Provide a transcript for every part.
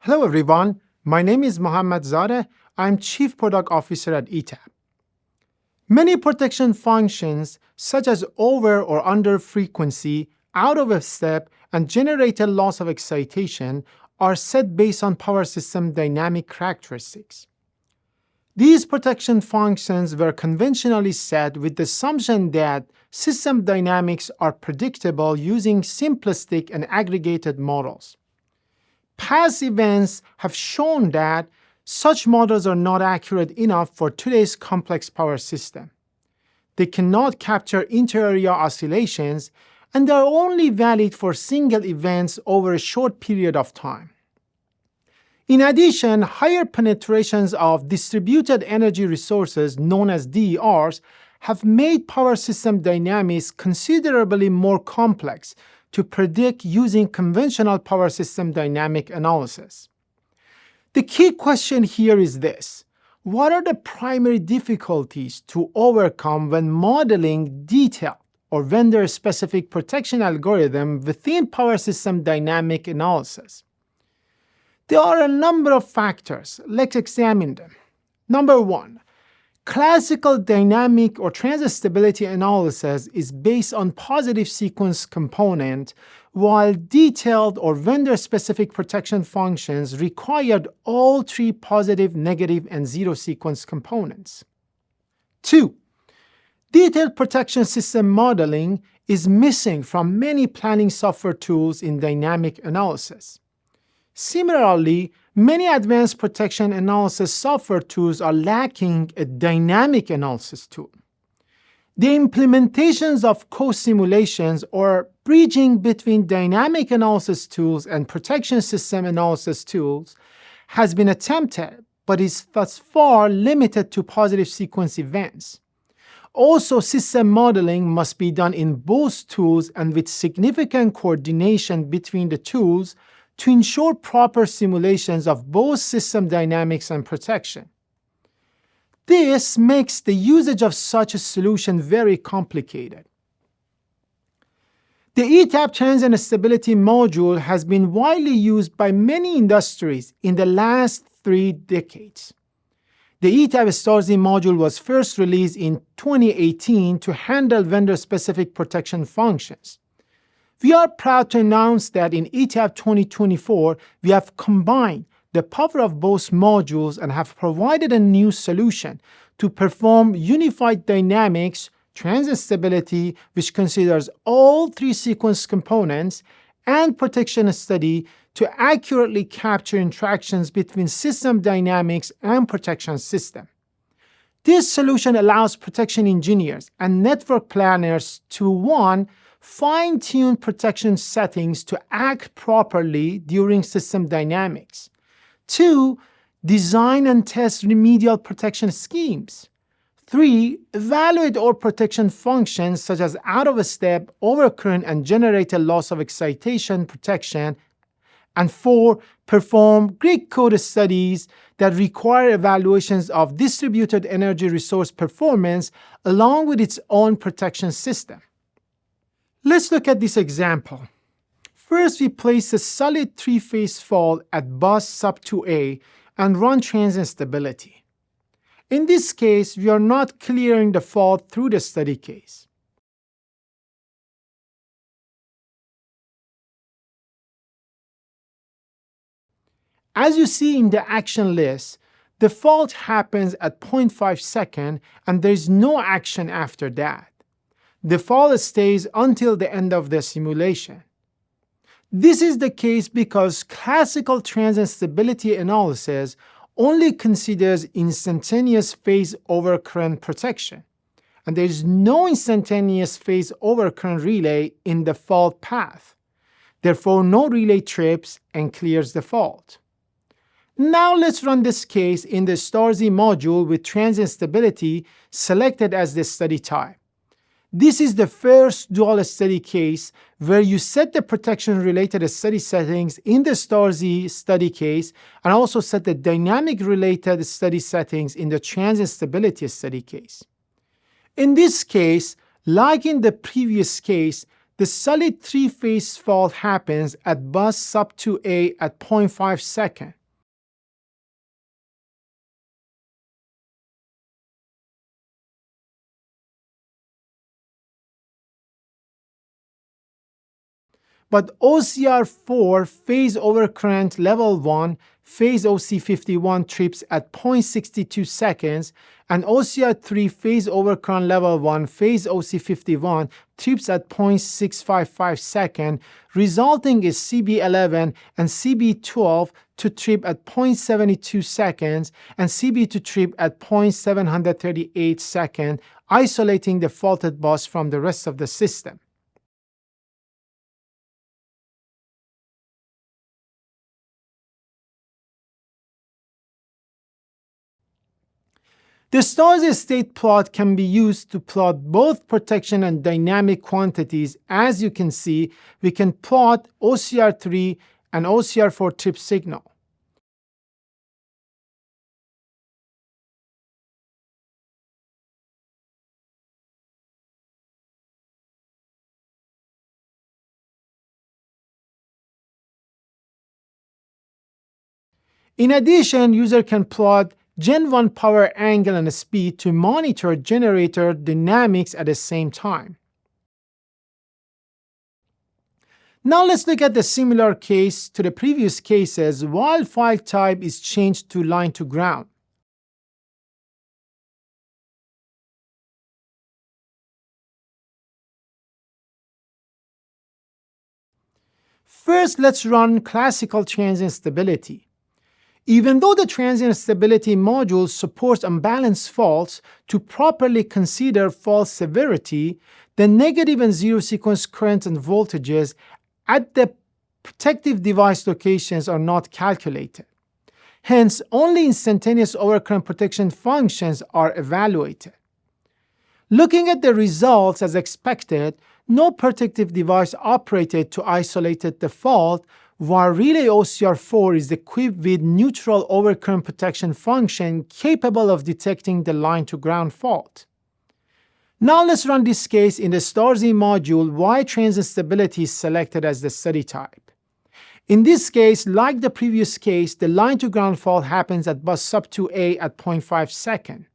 Hello everyone, my name is Mohammad Zadeh. I'm Chief Product Officer at ETAP. Many protection functions, such as over or under frequency, out of a step, and generator loss of excitation, are set based on power system dynamic characteristics. These protection functions were conventionally set with the assumption that system dynamics are predictable using simplistic and aggregated models. Past events have shown that such models are not accurate enough for today's complex power system. They cannot capture inter-area oscillations, and they are only valid for single events over a short period of time. In addition, higher penetrations of distributed energy resources, known as DERs, have made power system dynamics considerably more complex to predict using conventional power system dynamic analysis. The key question here is this: what are the primary difficulties to overcome when modeling detailed or vendor-specific protection algorithm within power system dynamic analysis? There are a number of factors. Let's examine them. Number one, classical dynamic or transient stability analysis is based on positive sequence component, while detailed or vendor-specific protection functions required all three positive, negative, and zero sequence components. 2. Detailed protection system modeling is missing from many planning software tools in dynamic analysis. Similarly, many advanced protection analysis software tools are lacking a dynamic analysis tool. The implementations of co-simulations or bridging between dynamic analysis tools and protection system analysis tools has been attempted, but is thus far limited to positive sequence events. Also, system modeling must be done in both tools and with significant coordination between the tools to ensure proper simulations of both system dynamics and protection. This makes the usage of such a solution very complicated. The ETAP Transient Stability module has been widely used by many industries in the last 3 decades. The ETAP StarZ module was first released in 2018 to handle vendor-specific protection functions. We are proud to announce that in ETAP 2024, we have combined the power of both modules and have provided a new solution to perform unified dynamics, transient stability, which considers all 3 sequence components, and protection study to accurately capture interactions between system dynamics and protection system. This solution allows protection engineers and network planners to 1. Fine-tune protection settings to act properly during system dynamics. 2. Design and test remedial protection schemes. 3. Evaluate all protection functions such as out-of-step, overcurrent, and generator loss of excitation protection. And 4. Perform Greek code studies that require evaluations of distributed energy resource performance along with its own protection system. Let's look at this example. First, we place a solid 3-phase fault at bus sub 2A and run transient stability. In this case, we are not clearing the fault through the study case. As you see in the action list, the fault happens at 0.5 seconds and there is no action after that. The fault stays until the end of the simulation. This is the case because classical transient stability analysis only considers instantaneous phase overcurrent protection, and there is no instantaneous phase overcurrent relay in the fault path. Therefore, no relay trips and clears the fault. Now let's run this case in the StarZ module with transient stability selected as the study type. This is the first dual study case where you set the protection-related study settings in the StarZ study case and also set the dynamic-related study settings in the transient stability study case. In this case, like in the previous case, the solid three-phase fault happens at bus sub 2A at 0.5 second. But OCR4 phase overcurrent level 1 phase OC51 trips at 0.62 seconds, and OCR3 phase overcurrent level 1 phase OC51 trips at 0.655 seconds, resulting in CB11 and CB12 to trip at 0.72 seconds and CB to trip at 0.738 seconds, isolating the faulted bus from the rest of the system. The StarZ state plot can be used to plot both protection and dynamic quantities. As you can see, we can plot OCR3 and OCR4 trip signal. In addition, user can plot Gen 1 power angle and speed to monitor generator dynamics at the same time. Now let's look at the similar case to the previous cases while file type is changed to line to ground. First, let's run classical transient stability. Even though the transient stability module supports unbalanced faults, to properly consider fault severity, the negative and zero sequence currents and voltages at the protective device locations are not calculated. Hence, only instantaneous overcurrent protection functions are evaluated. Looking at the results as expected, no protective device operated to isolate the fault, while relay OCR4 is equipped with neutral overcurrent protection function capable of detecting the line-to-ground fault. Now let's run this case in the StarZ module while transient stability is selected as the study type. In this case, like the previous case, the line-to-ground fault happens at bus sub 2A at 0.5 second.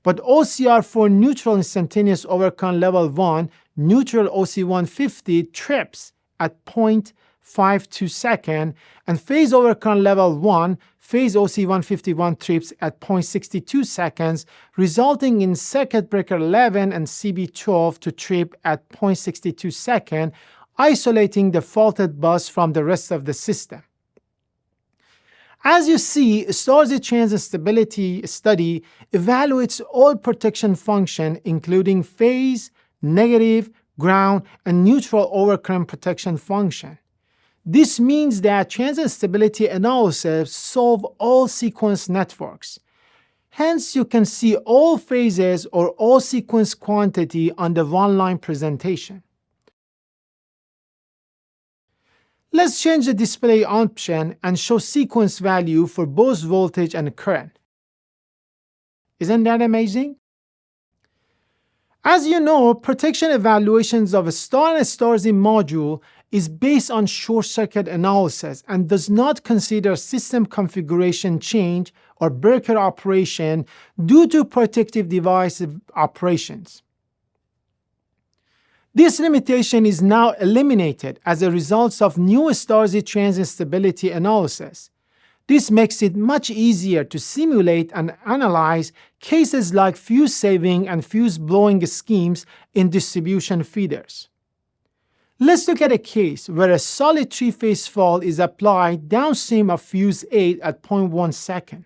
But OCR4 neutral instantaneous overcurrent level 1 neutral OC150 trips at 0.52 second, and phase overcurrent level 1 phase OC151 trips at 0.62 seconds, resulting in circuit breaker 11 and CB12 to trip at 0.62 second, isolating the faulted bus from the rest of the system. As you see, StarZ Transient Stability study evaluates all protection functions, including phase, negative, ground, and neutral overcurrent protection function. This means that transient stability analysis solve all sequence networks. Hence, you can see all phases or all sequence quantity on the one-line presentation. Let's change the display option and show sequence value for both voltage and current. Isn't that amazing? As you know, protection evaluations of a STAR and StarZ module is based on short circuit analysis and does not consider system configuration change or breaker operation due to protective device operations. This limitation is now eliminated as a result of new StarZ Transient Stability analysis. This makes it much easier to simulate and analyze cases like fuse saving and fuse blowing schemes in distribution feeders. Let's look at a case where a solid three-phase fault is applied downstream of fuse 8 at 0.1 second.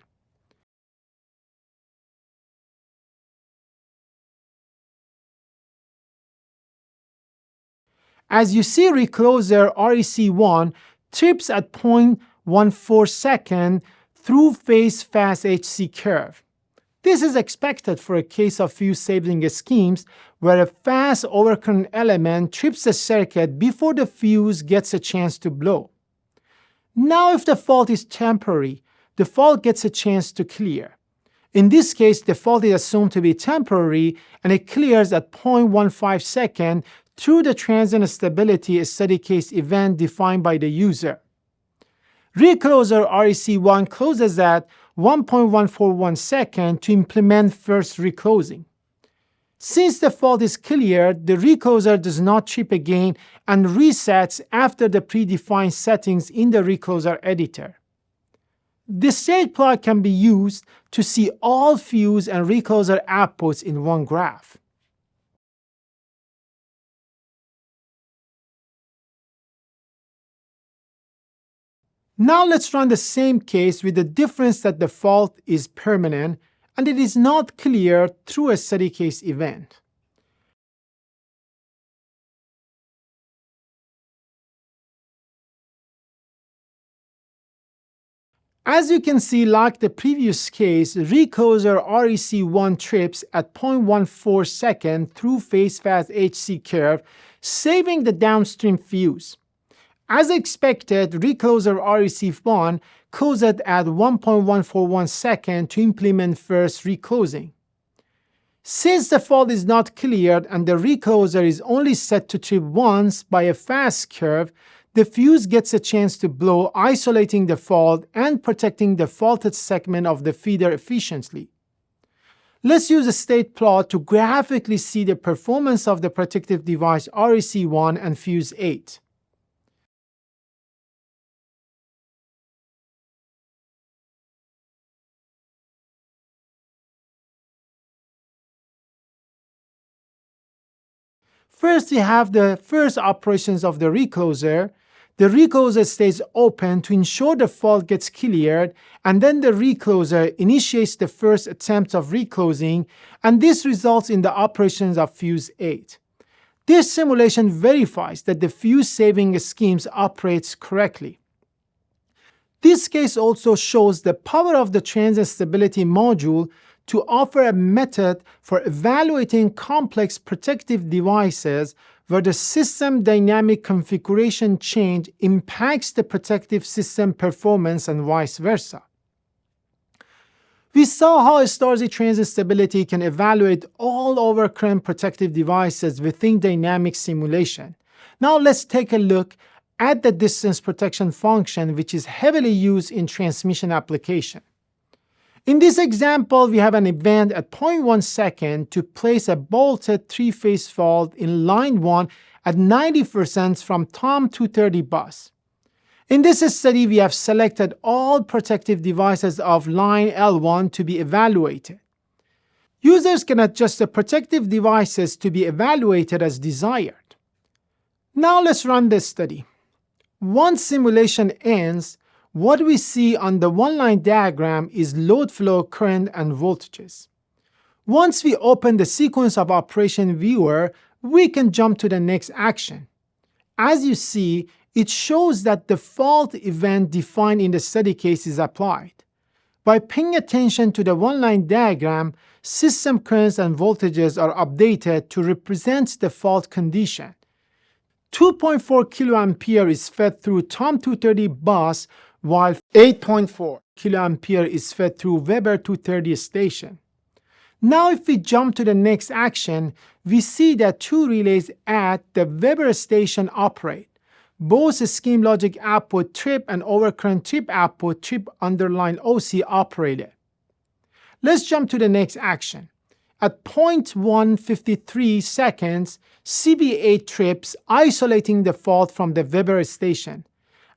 As you see, recloser REC1 trips at 0.14 second through phase fast HC curve. This is expected for a case of fuse saving schemes where a fast overcurrent element trips the circuit before the fuse gets a chance to blow. Now, if the fault is temporary, the fault gets a chance to clear. In this case, the fault is assumed to be temporary and it clears at 0.15 second through the transient stability steady case event defined by the user. Recloser REC1 closes at 1.141 seconds to implement first reclosing. Since the fault is cleared, the recloser does not trip again and resets after the predefined settings in the recloser editor. The state plot can be used to see all fuse and recloser outputs in one graph. Now let's run the same case with the difference that the fault is permanent and it is not cleared through a steady case event. As you can see, like the previous case, recloser REC1 trips at 0.14 seconds through phase-fast HC curve, saving the downstream fuse. As expected, recloser REC1 closed at 1.141 seconds to implement first reclosing. Since the fault is not cleared and the recloser is only set to trip once by a fast curve, the fuse gets a chance to blow, isolating the fault and protecting the faulted segment of the feeder efficiently. Let's use a state plot to graphically see the performance of the protective device REC1 and fuse 8. First, we have the first operations of the recloser. The recloser stays open to ensure the fault gets cleared, and then the recloser initiates the first attempt of reclosing, and this results in the operations of fuse 8. This simulation verifies that the fuse saving schemes operates correctly. This case also shows the power of the transient stability module to offer a method for evaluating complex protective devices where the system dynamic configuration change impacts the protective system performance and vice versa. We saw how StarZ Transient Stability can evaluate all overcurrent protective devices within dynamic simulation. Now let's take a look at the distance protection function, which is heavily used in transmission application. In this example, we have an event at 0.1 second to place a bolted three-phase fault in line 1 at 90% from TOM230 bus. In this study, we have selected all protective devices of line L1 to be evaluated. Users can adjust the protective devices to be evaluated as desired. Now let's run this study. Once simulation ends, what we see on the one-line diagram is load flow, current, and voltages. Once we open the sequence of operation viewer, we can jump to the next action. As you see, it shows that the fault event defined in the study case is applied. By paying attention to the one-line diagram, system currents and voltages are updated to represent the fault condition. 2.4 kA is fed through TOM230 bus, while 8.4 kA is fed through Weber 230 station. Now if we jump to the next action, we see that two relays at the Weber station operate. Both scheme logic output trip and overcurrent trip output trip underline OC operated. Let's jump to the next action. At 0.153 seconds, CB8 trips, isolating the fault from the Weber station.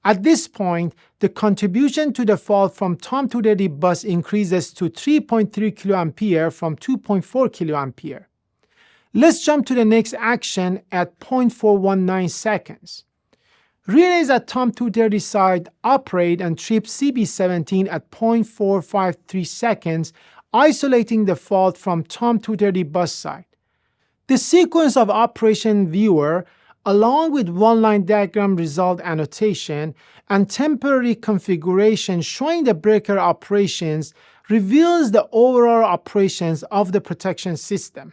At this point, the contribution to the fault from TOM230 bus increases to 3.3 kA from 2.4 kA. Let's jump to the next action at 0.419 seconds. Relays at TOM230 side operate and trip CB17 at 0.453 seconds, isolating the fault from TOM230 bus side. The sequence of operation viewer, along with one-line diagram result annotation and temporary configuration showing the breaker operations, reveals the overall operations of the protection system.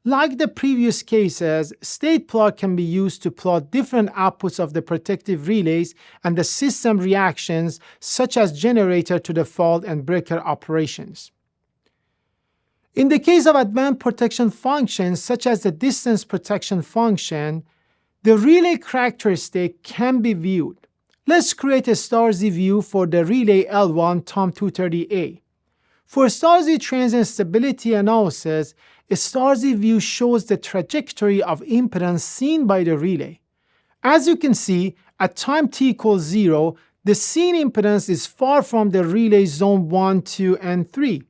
Like the previous cases, state plot can be used to plot different outputs of the protective relays and the system reactions, such as generator to the fault and breaker operations. In the case of advanced protection functions, such as the distance protection function, the relay characteristic can be viewed. Let's create a StarZ view for the relay L1 TOM230A. For StarZ Transient Stability analysis, a StarZ view shows the trajectory of impedance seen by the relay. As you can see, at time t equals 0, the seen impedance is far from the relay zone 1, 2, and 3.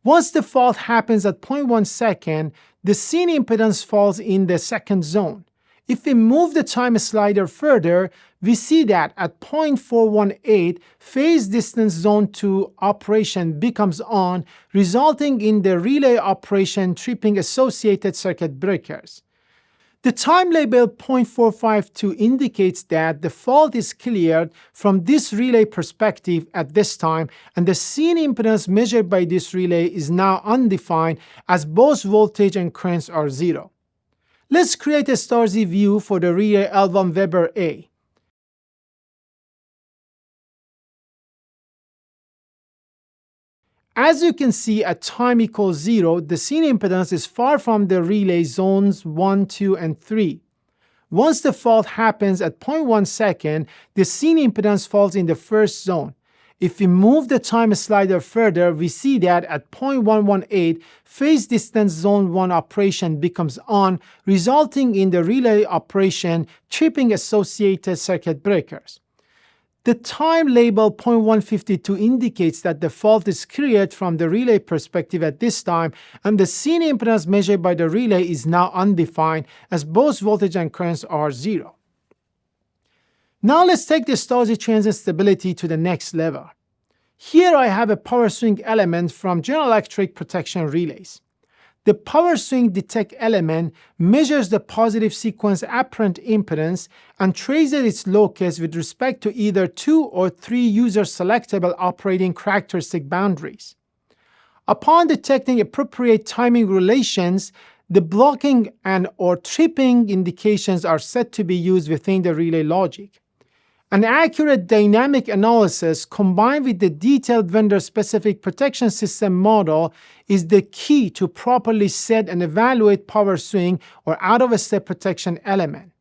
Once the fault happens at 0.1 second, the seen impedance falls in the second zone. If we move the time slider further, we see that at 0.418, phase distance zone 2 operation becomes on, resulting in the relay operation tripping associated circuit breakers. The time label 0.452 indicates that the fault is cleared from this relay perspective at this time, and the seen impedance measured by this relay is now undefined as both voltage and currents are 0. Let's create a StarZ view for the relay L1 Weber A. As you can see, at time equals 0, the seen impedance is far from the relay zones 1, 2, and 3. Once the fault happens at 0.1 second, the seen impedance falls in the first zone. If we move the time slider further, we see that at 0.118, phase distance zone 1 operation becomes on, resulting in the relay operation tripping associated circuit breakers. The time label 0.152 indicates that the fault is cleared from the relay perspective at this time, and the seen impedance measured by the relay is now undefined as both voltage and currents are 0. Now let's take the StarZ Transient Stability to the next level. Here I have a power swing element from General Electric protection relays. The power swing detect element measures the positive sequence apparent impedance and traces its locus with respect to either 2 or 3 user-selectable operating characteristic boundaries. Upon detecting appropriate timing relations, the blocking and/or tripping indications are set to be used within the relay logic. An accurate dynamic analysis combined with the detailed vendor-specific protection system model is the key to properly set and evaluate power swing or out-of-step protection element.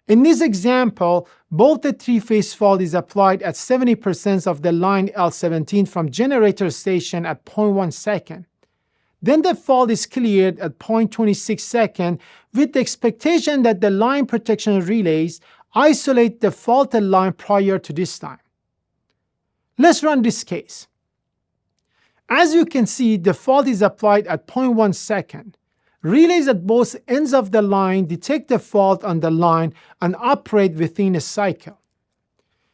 In this example, both the three-phase fault is applied at 70% of the line L17 from generator station at 0.1 second. Then the fault is cleared at 0.26 second with the expectation that the line protection relays isolate the faulted line prior to this time. Let's run this case. As you can see, the fault is applied at 0.1 second. Relays at both ends of the line detect the fault on the line and operate within a cycle.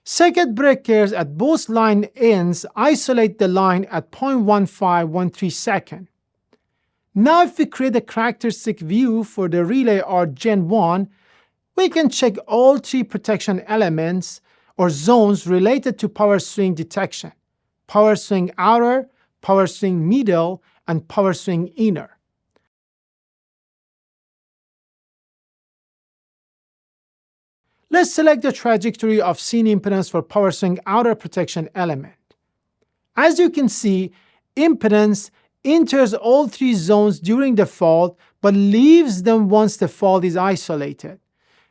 Circuit breakers at both line ends isolate the line at 0.1513 second. Now if we create a characteristic view for the relay R Gen 1, we can check all 3 protection elements or zones related to power swing detection: power swing outer, power swing middle, and power swing inner. Let's select the trajectory of seen impedance for power swing outer protection element. As you can see, impedance enters all 3 zones during the fault but leaves them once the fault is isolated.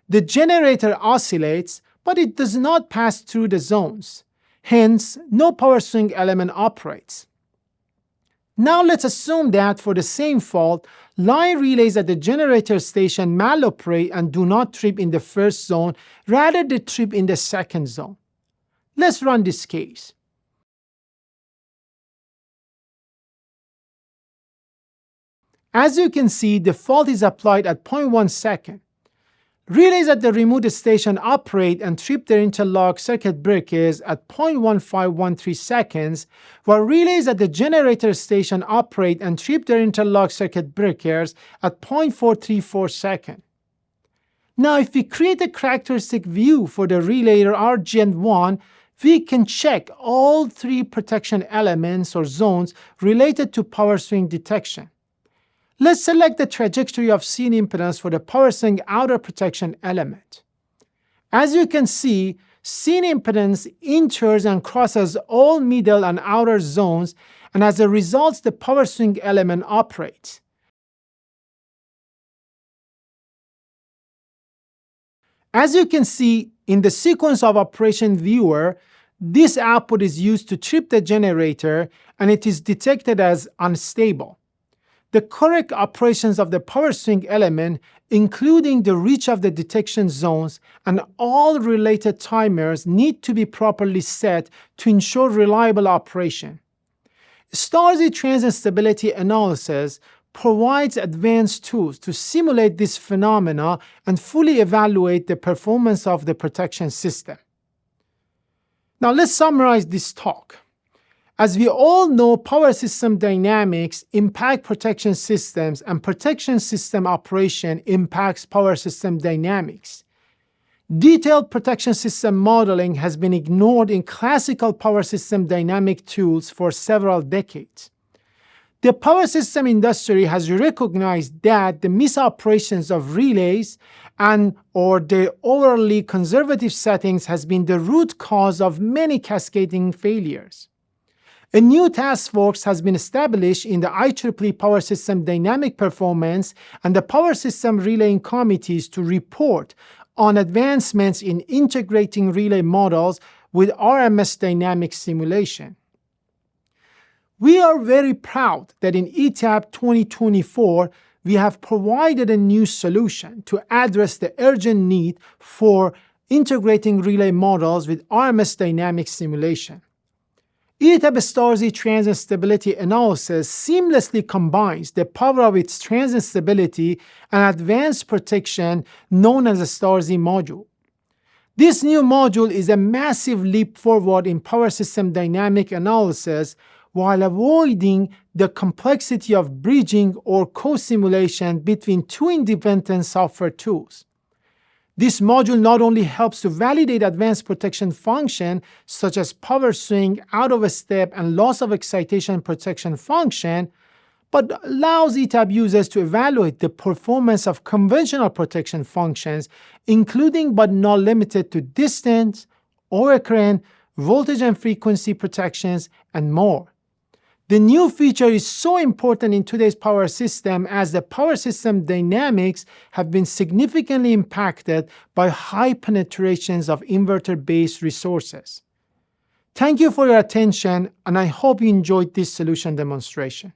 The generator oscillates, but it does not pass through the zones. Hence, no power swing element operates. Now let's assume that for the same fault, line relays at the generator station maloperate and do not trip in the first zone, rather they trip in the second zone. Let's run this case. As you can see, the fault is applied at 0.1 second. Relays at the remote station operate and trip their interlock circuit breakers at 0.1513 seconds, while relays at the generator station operate and trip their interlock circuit breakers at 0.434 seconds. Now, if we create a characteristic view for the relay R Gen 1, we can check all 3 protection elements or zones related to power swing detection. Let's select the trajectory of seen impedance for the power swing outer protection element. As you can see, scene impedance enters and crosses all middle and outer zones, and as a result, the power swing element operates. As you can see in the sequence of operation viewer, this output is used to trip the generator and it is detected as unstable. The correct operations of the power swing element, including the reach of the detection zones and all related timers, need to be properly set to ensure reliable operation. StarZ Transient Stability Analysis provides advanced tools to simulate this phenomena and fully evaluate the performance of the protection system. Now let's summarize this talk. As we all know, power system dynamics impact protection systems, and protection system operation impacts power system dynamics. Detailed protection system modeling has been ignored in classical power system dynamic tools for several decades. The power system industry has recognized that the misoperations of relays and/or the overly conservative settings has been the root cause of many cascading failures. A new task force has been established in the IEEE Power System Dynamic Performance and the Power System Relaying Committees to report on advancements in integrating relay models with RMS dynamic simulation. We are very proud that in ETAP 2024, we have provided a new solution to address the urgent need for integrating relay models with RMS dynamic simulation. ETAP StarZ Transient Stability Analysis seamlessly combines the power of its transient stability and advanced protection known as a StarZ module. This new module is a massive leap forward in power system dynamic analysis while avoiding the complexity of bridging or co-simulation between two independent software tools. This module not only helps to validate advanced protection function such as power swing, out of step, and loss of excitation protection function, but allows ETAP users to evaluate the performance of conventional protection functions, including but not limited to distance, overcurrent, voltage and frequency protections, and more. The new feature is so important in today's power system as the power system dynamics have been significantly impacted by high penetrations of inverter-based resources. Thank you for your attention, and I hope you enjoyed this solution demonstration.